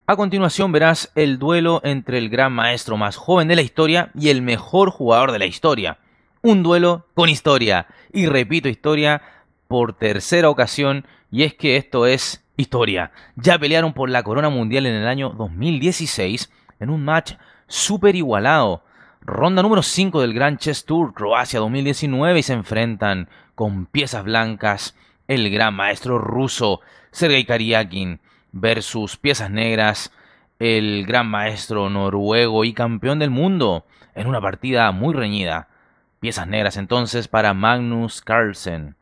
A continuación verás el duelo entre el gran maestro más joven de la historia y el mejor jugador de la historia. Un duelo con historia. Y repito historia por tercera ocasión, y es que esto es historia. Ya pelearon por la corona mundial en el año 2016 en un match súper igualado. Ronda número 5 del Grand Chess Tour Croacia 2019 y se enfrentan con piezas blancas el gran maestro ruso Sergei Karyakin versus piezas negras el gran maestro noruego y campeón del mundo en una partida muy reñida. Piezas negras entonces para Magnus Carlsen.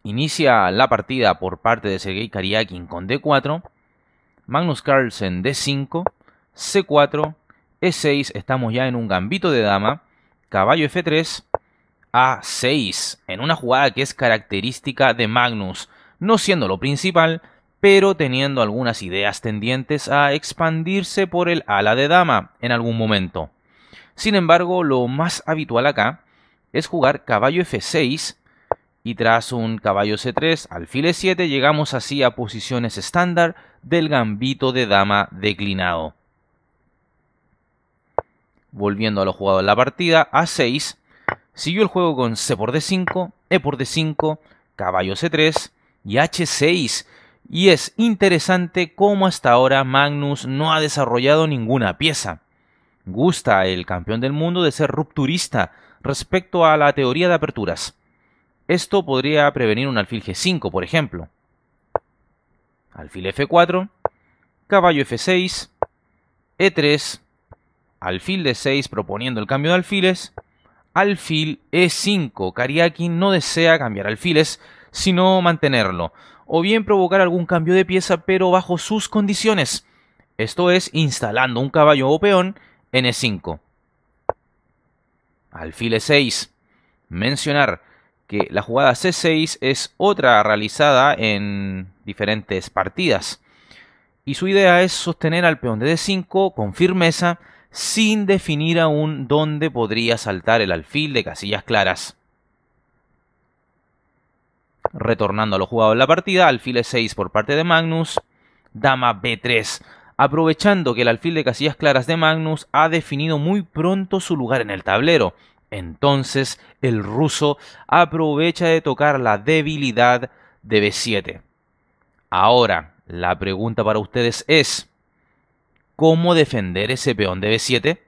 Inicia la partida por parte de Sergei Karyakin con D4, Magnus Carlsen D5, C4, E6, estamos ya en un gambito de dama, caballo F3, A6, en una jugada que es característica de Magnus, no siendo lo principal, pero teniendo algunas ideas tendientes a expandirse por el ala de dama en algún momento. Sin embargo, lo más habitual acá es jugar caballo F6 y tras un caballo C3, alfil E7, llegamos así a posiciones estándar del gambito de dama declinado. Volviendo a lo jugado en la partida, A6, siguió el juego con C por D5, E por D5, caballo C3 y H6. Y es interesante cómo hasta ahora Magnus no ha desarrollado ninguna pieza. Gusta el campeón del mundo de ser rupturista respecto a la teoría de aperturas. Esto podría prevenir un alfil G5, por ejemplo. Alfil F4, caballo F6, E3, alfil D6 proponiendo el cambio de alfiles, alfil E5. Karyakin no desea cambiar alfiles, sino mantenerlo, o bien provocar algún cambio de pieza pero bajo sus condiciones. Esto es, instalando un caballo o peón en E5. Alfil E6. Mencionar que la jugada C6 es otra realizada en diferentes partidas. Y su idea es sostener al peón de D5 con firmeza, sin definir aún dónde podría saltar el alfil de casillas claras. Retornando a lo jugado en la partida, alfil E6 por parte de Magnus, dama B3, aprovechando que el alfil de casillas claras de Magnus ha definido muy pronto su lugar en el tablero. Entonces el ruso aprovecha de tocar la debilidad de B7. Ahora, la pregunta para ustedes es, ¿cómo defender ese peón de B7?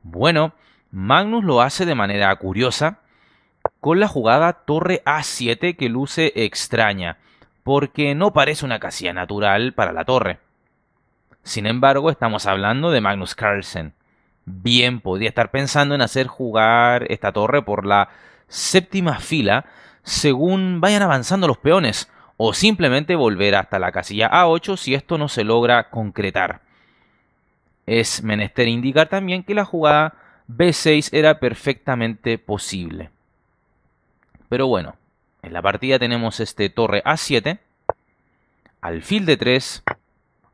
Bueno, Magnus lo hace de manera curiosa, con la jugada torre A7 que luce extraña, porque no parece una casilla natural para la torre. Sin embargo, estamos hablando de Magnus Carlsen. Bien podría estar pensando en hacer jugar esta torre por la séptima fila según vayan avanzando los peones, o simplemente volver hasta la casilla A8 si esto no se logra concretar. Es menester indicar también que la jugada B6 era perfectamente posible. Pero bueno, en la partida tenemos este torre A7, alfil D3,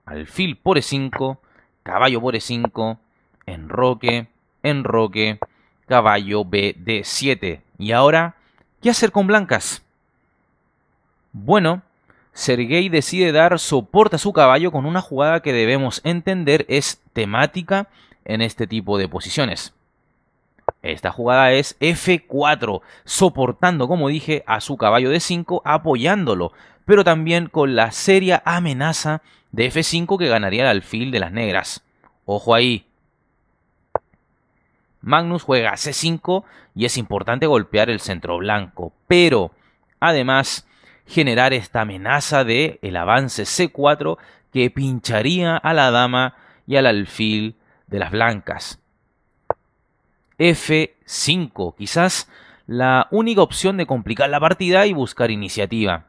alfil por E5, caballo por E5, enroque, enroque, caballo B D7. Y ahora, ¿qué hacer con blancas? Bueno, Sergei decide dar soporte a su caballo con una jugada que debemos entender es temática en este tipo de posiciones. Esta jugada es F4, soportando, como dije, a su caballo D5, apoyándolo, pero también con la seria amenaza de F5 que ganaría el alfil de las negras. Ojo ahí. Magnus juega C5 y es importante golpear el centro blanco, pero además generar esta amenaza de el avance C4 que pincharía a la dama y al alfil de las blancas. F5, quizás la única opción de complicar la partida y buscar iniciativa.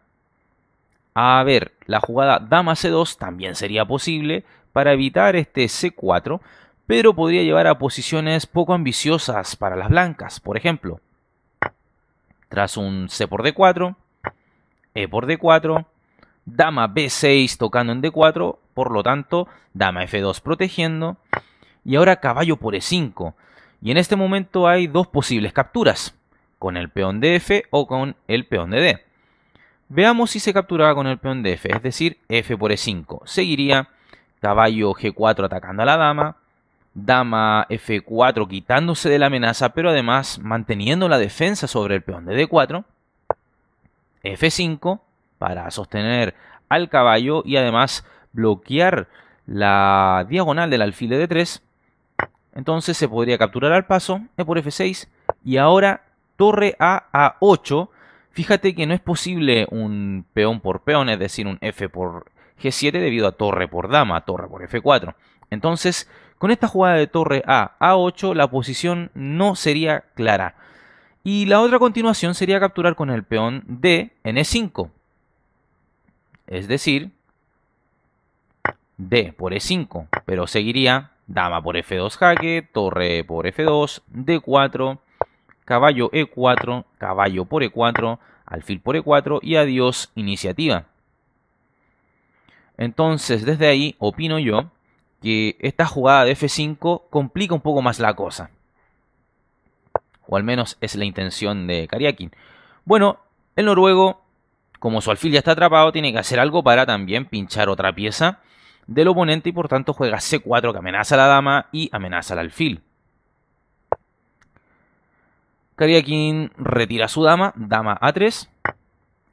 A ver, la jugada dama C2 también sería posible para evitar este C4, pero podría llevar a posiciones poco ambiciosas para las blancas. Por ejemplo, tras un C por D4, E por D4, dama B6 tocando en D4, por lo tanto, dama F2 protegiendo, y ahora caballo por E5. Y en este momento hay dos posibles capturas, con el peón de F o con el peón de D. Veamos si se capturaba con el peón de F, es decir, F por E5. Seguiría caballo G4 atacando a la dama, dama F4 quitándose de la amenaza, pero además manteniendo la defensa sobre el peón de D4, F5 para sostener al caballo y además bloquear la diagonal del alfil de D3. Entonces se podría capturar al paso, E por F6, y ahora torre a A8. Fíjate que no es posible un peón por peón, es decir, un F por G7 debido a torre por dama, torre por F4. Entonces, con esta jugada de torre a A8, la posición no sería clara. Y la otra continuación sería capturar con el peón D en E5. Es decir, D por E5, pero seguiría dama por F2 jaque, torre por F2, D4, caballo E4, caballo por E4, alfil por E4 y adiós iniciativa. Entonces, desde ahí opino yo que esta jugada de F5 complica un poco más la cosa. O al menos es la intención de Karjakin. Bueno, el noruego, como su alfil ya está atrapado, tiene que hacer algo para también pinchar otra pieza del oponente y por tanto juega C4 que amenaza a la dama y amenaza al alfil. Karjakin retira a su dama, dama A3.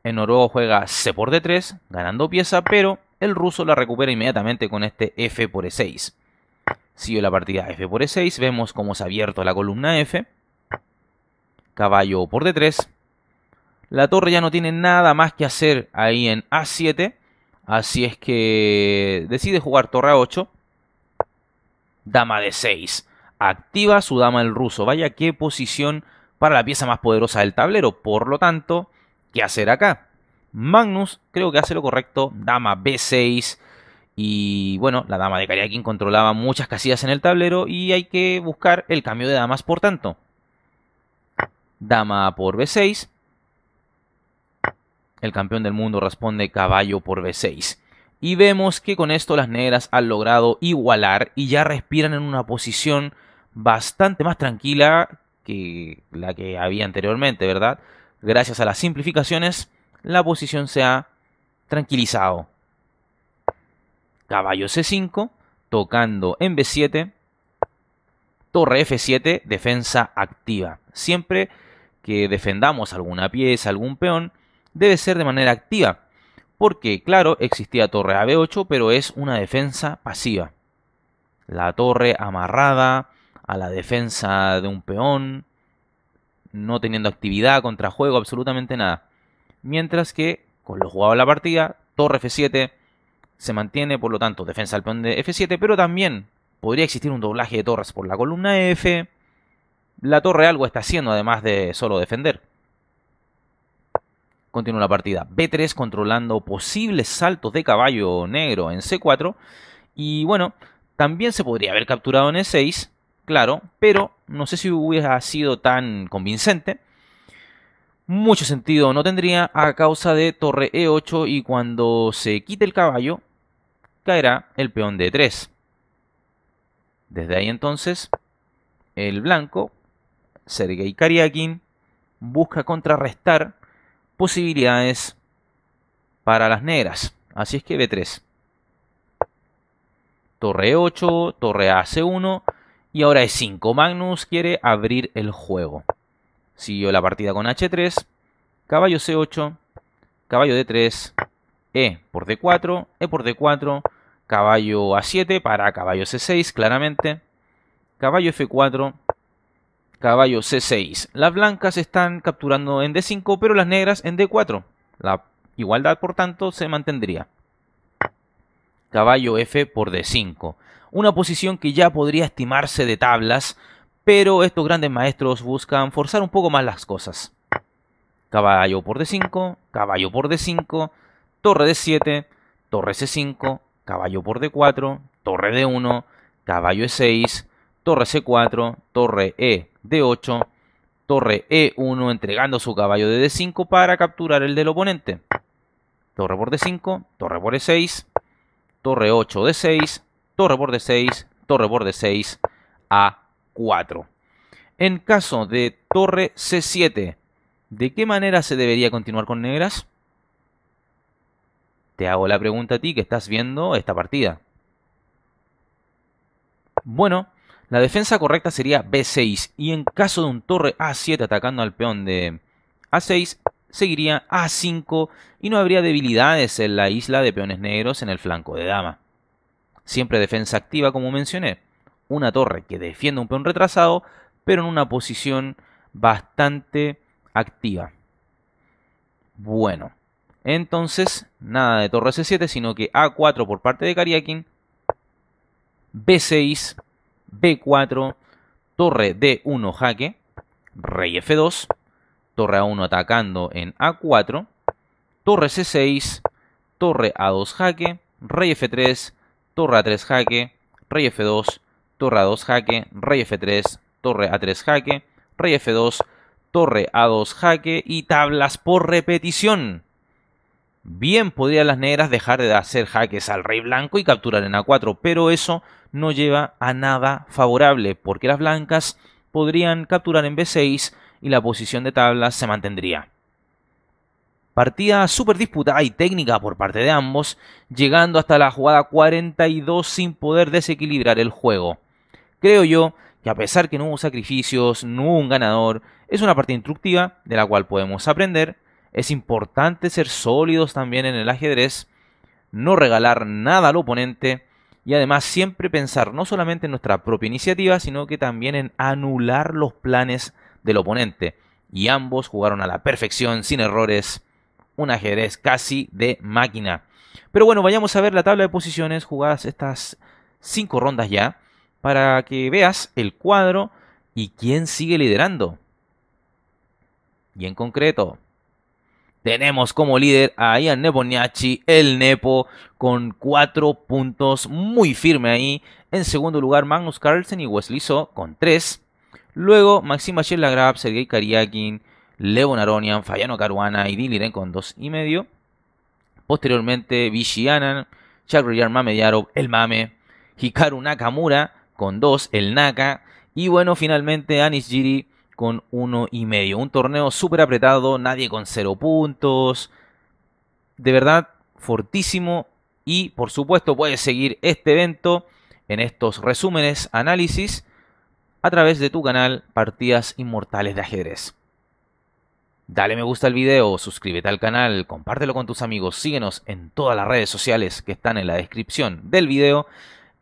El noruego juega C por D3, ganando pieza, pero el ruso la recupera inmediatamente con este F por E6. Sigue la partida F por E6, vemos cómo se ha abierto la columna F. Caballo por D3. La torre ya no tiene nada más que hacer ahí en A7. Así es que decide jugar torre A8. Dama D6. Activa su dama el ruso. Vaya qué posición para la pieza más poderosa del tablero. Por lo tanto, ¿qué hacer acá? Magnus creo que hace lo correcto. Dama B6. Y bueno, la dama de Karjakin controlaba muchas casillas en el tablero y hay que buscar el cambio de damas por tanto. Dama por B6. El campeón del mundo responde caballo por B6. Y vemos que con esto las negras han logrado igualar y ya respiran en una posición bastante más tranquila que la que había anteriormente, ¿verdad? Gracias a las simplificaciones, la posición se ha tranquilizado. Caballo C5, tocando en B7. Torre F7, defensa activa. Siempre que defendamos alguna pieza, algún peón, debe ser de manera activa. Porque, claro, existía torre a B8, pero es una defensa pasiva. La torre amarrada a la defensa de un peón, no teniendo actividad, contrajuego, absolutamente nada. Mientras que, con lo jugado en la partida, torre F7 se mantiene, por lo tanto, defensa del peón de F7, pero también podría existir un doblaje de torres por la columna F. La torre algo está haciendo, además de solo defender. Continúa la partida. B3 controlando posibles saltos de caballo negro en C4. Y bueno, también se podría haber capturado en E6, claro, pero no sé si hubiera sido tan convincente. Mucho sentido no tendría a causa de torre E8 y cuando se quite el caballo, caerá el peón de E3. Desde ahí entonces, el blanco, Sergei Karjakin, busca contrarrestar posibilidades para las negras. Así es que B3. Torre E8, torre a C1 y ahora E5. Magnus quiere abrir el juego. Siguió la partida con H3, caballo C8, caballo D3, E por D4, E por D4, caballo A7 para caballo C6, claramente, caballo F4, caballo C6. Las blancas están capturando en D5, pero las negras en D4. La igualdad, por tanto, se mantendría. Caballo F por D5. Una posición que ya podría estimarse de tablas, pero estos grandes maestros buscan forzar un poco más las cosas. Caballo por D5, caballo por D5, torre D7, torre C5, caballo por D4, torre D1, caballo E6, torre C4, torre E D8, torre E1 entregando su caballo de D5 para capturar el del oponente. Torre por D5, torre por E6, torre 8 D6, torre por D6, torre por D6, A4. En caso de torre C7, ¿de qué manera se debería continuar con negras? Te hago la pregunta a ti que estás viendo esta partida. Bueno, la defensa correcta sería B6 y en caso de un torre A7 atacando al peón de A6, seguiría A5 y no habría debilidades en la isla de peones negros en el flanco de dama. Siempre defensa activa como mencioné, una torre que defiende un peón retrasado pero en una posición bastante activa. Bueno, entonces nada de torre C7 sino que A4 por parte de Karyakin, B6, B4, torre D1 jaque, rey F2, torre A1 atacando en A4, torre C6, torre A2 jaque, rey F3, torre A3 jaque, rey F2, torre A2 jaque, rey F3, torre A3 jaque, rey F2, torre A2 jaque y tablas por repetición. Bien podrían las negras dejar de hacer jaques al rey blanco y capturar en A4, pero eso no lleva a nada favorable, porque las blancas podrían capturar en B6 y la posición de tablas se mantendría. Partida súper disputada y técnica por parte de ambos, llegando hasta la jugada 42 sin poder desequilibrar el juego. Creo yo que a pesar que no hubo sacrificios, no hubo un ganador, es una partida instructiva de la cual podemos aprender. Es importante ser sólidos también en el ajedrez, no regalar nada al oponente y además siempre pensar no solamente en nuestra propia iniciativa, sino que también en anular los planes del oponente. Y ambos jugaron a la perfección, sin errores, un ajedrez casi de máquina. Pero bueno, vayamos a ver la tabla de posiciones jugadas estas 5 rondas ya, para que veas el cuadro y quién sigue liderando. Y en concreto, tenemos como líder a Ian Nepomniachtchi, el Nepo, con 4 puntos, muy firme ahí. En segundo lugar, Magnus Carlsen y Wesley So con 3. Luego, Maxim Vachier-Lagrave, Sergei Karyakin, Levon Aronian, Fabiano Caruana y Dean Liren con 2,5. Posteriormente, Vishy Anand, Shahryar Mamedyarov, el Mame, Hikaru Nakamura con 2, el Naka. Y bueno, finalmente Anish Giri con 1,5. Un torneo súper apretado, nadie con 0 puntos. De verdad, fortísimo. Y por supuesto puedes seguir este evento en estos resúmenes, análisis, a través de tu canal Partidas Inmortales de Ajedrez. Dale me gusta al video, suscríbete al canal, compártelo con tus amigos, síguenos en todas las redes sociales que están en la descripción del video.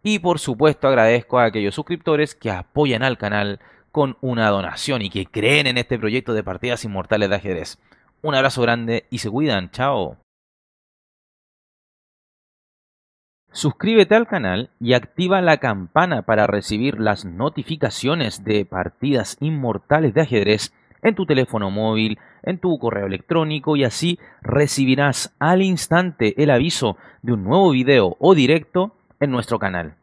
Y por supuesto agradezco a aquellos suscriptores que apoyan al canal con una donación y que creen en este proyecto de Partidas Inmortales de Ajedrez. Un abrazo grande y se cuidan, chao. Suscríbete al canal y activa la campana para recibir las notificaciones de Partidas Inmortales de Ajedrez en tu teléfono móvil, en tu correo electrónico y así recibirás al instante el aviso de un nuevo video o directo en nuestro canal.